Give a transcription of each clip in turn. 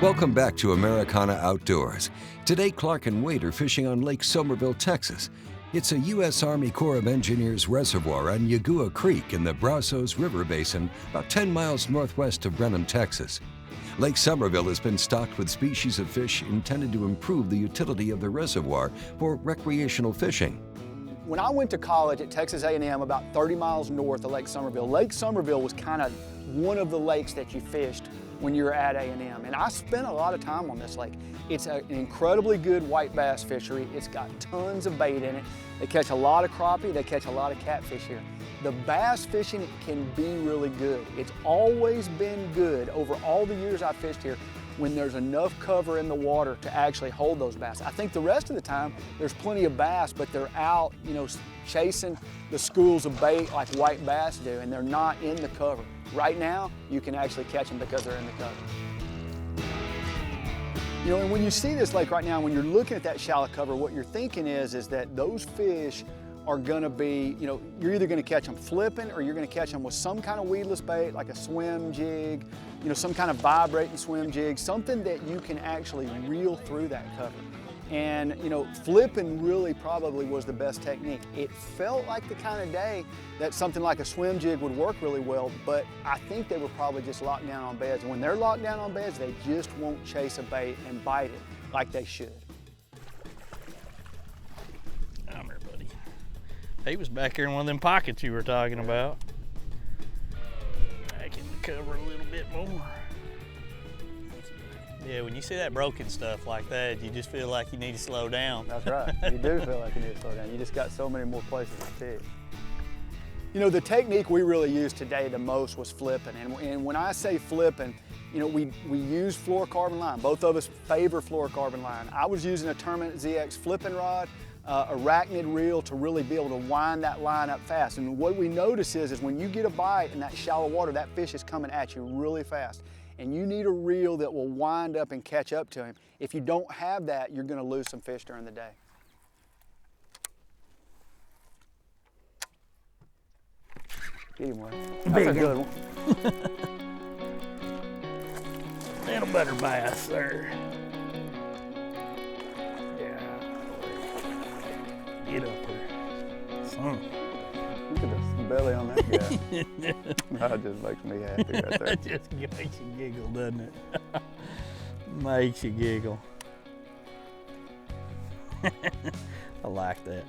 Welcome back to Americana Outdoors. Today, Clark and Wade are fishing on Lake Sommerville, Texas. It's a U.S. Army Corps of Engineers reservoir on Yagua Creek in the Brazos River Basin, about 10 miles northwest of Brenham, Texas. Lake Sommerville has been stocked with species of fish intended to improve the utility of the reservoir for recreational fishing. When I went to college at Texas A&M, about 30 miles north of Lake Sommerville, Lake Sommerville was kind of one of the lakes that you fished when you were at A&M. And I spent a lot of time on this lake. It's an incredibly good white bass fishery. It's got tons of bait in it. They catch a lot of crappie, they catch a lot of catfish here. The bass fishing can be really good. It's always been good over all the years I've fished here when there's enough cover in the water to actually hold those bass. I think the rest of the time there's plenty of bass, but they're out, chasing the schools of bait like white bass do, and they're not in the cover. Right now, you can actually catch them because they're in the cover. And when you see this lake right now, when you're looking at that shallow cover, what you're thinking is that those fish are gonna be, you're either gonna catch them flipping or you're gonna catch them with some kind of weedless bait, like a swim jig, some kind of vibrating swim jig, something that you can actually reel through that cover. And flipping really probably was the best technique. It felt like the kind of day that something like a swim jig would work really well, but I think they were probably just locked down on beds. And when they're locked down on beds, they just won't chase a bait and bite it like they should. Come here, buddy. He was back here in one of them pockets you were talking about. Back in the cover a little bit more. Yeah, when you see that broken stuff like that, you just feel like you need to slow down. That's right. You do feel like you need to slow down. You just got so many more places to fish. The technique we really used today the most was flipping. And when I say flipping, we use fluorocarbon line. Both of us favor fluorocarbon line. I was using a Tournament ZX flipping rod, arachnid reel to really be able to wind that line up fast. And what we notice is when you get a bite in that shallow water, that fish is coming at you really fast. And you need a reel that will wind up and catch up to him. If you don't have that, you're gonna lose some fish during the day. Get him one. That's a good one. Little better bass there. Yeah. Get up there. Son. Look at the belly on that guy. That just makes me happy right there. It just makes you giggle, doesn't it? Makes you giggle. I like that.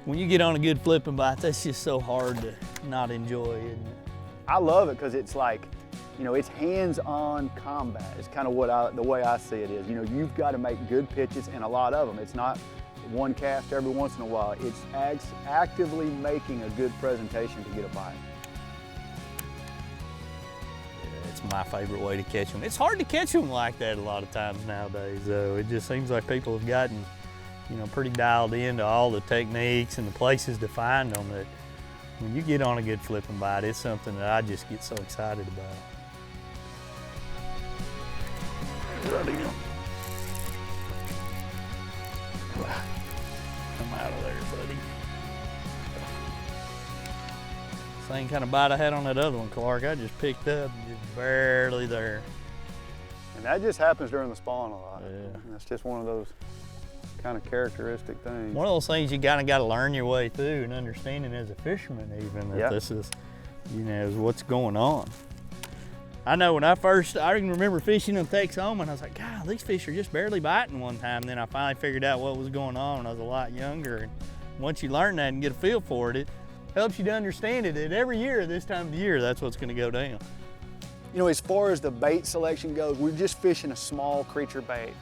When you get on a good flipping bite, that's just so hard to not enjoy, isn't it? I love it because it's like, it's hands-on combat. It's kind of the way I see it is. You've got to make good pitches and a lot of them. It's not one cast every once in a while. It's actively making a good presentation to get a bite. Yeah, it's my favorite way to catch them. It's hard to catch them like that a lot of times nowadays, though. It just seems like people have gotten, pretty dialed into all the techniques and the places to find them that when you get on a good flipping bite, it's something that I just get so excited about. Right in. Come out of there, buddy. Same kind of bite I had on that other one, Clark. I just picked up and just barely there. And that just happens during the spawn a lot. Yeah. That's just one of those kind of characteristic things. One of those things you got to learn your way through and understanding as a fisherman even that this is, is what's going on. I know when I can remember fishing in Texoma, and I was like, God, these fish are just barely biting one time. Then I finally figured out what was going on when I was a lot younger. And once you learn that and get a feel for it, it helps you to understand it that every year, this time of the year, that's what's gonna go down. As far as the bait selection goes, we're just fishing a small creature bait.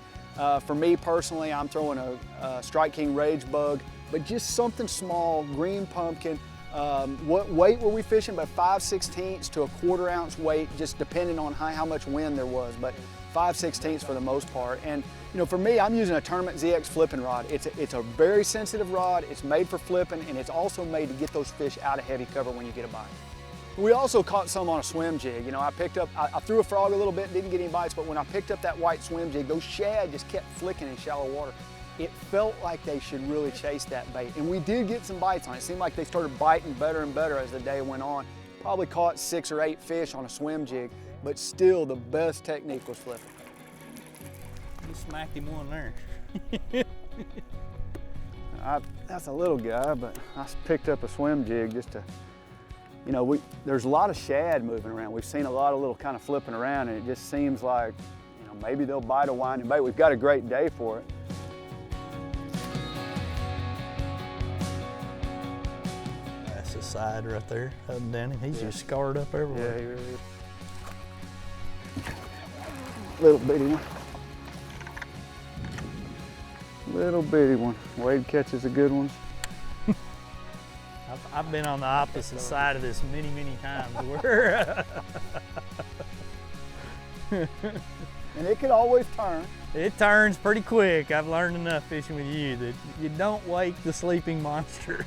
For me personally, I'm throwing a Strike King Rage Bug, but just something small, green pumpkin. What weight were we fishing? About 5/16 to a 1/4 ounce weight, just depending on how much wind there was, but 5/16 for the most part. And for me, I'm using a Tournament ZX flipping rod. It's a very sensitive rod. It's made for flipping, and it's also made to get those fish out of heavy cover when you get a bite. We also caught some on a swim jig. I threw a frog a little bit, didn't get any bites, but when I picked up that white swim jig, those shad just kept flicking in shallow water. It felt like they should really chase that bait. And we did get some bites on it. It seemed like they started biting better and better as the day went on. Probably caught 6 or 8 fish on a swim jig, but still the best technique was flipping. Just smacked him one there. That's a little guy, but I picked up a swim jig just to, you know, there's a lot of shad moving around. We've seen a lot of little kind of flipping around, and it just seems like, you know, maybe they'll bite a winding bait. We've got a great day for it. That's the side right there, up down him. He's just scarred up everywhere. Yeah, he really is. Little bitty one. Little bitty one. Wade catches the good ones. I've been on the opposite side of this many, many times. Where And it could always turn. it turns pretty quick. I've learned enough fishing with you that you don't wake the sleeping monster.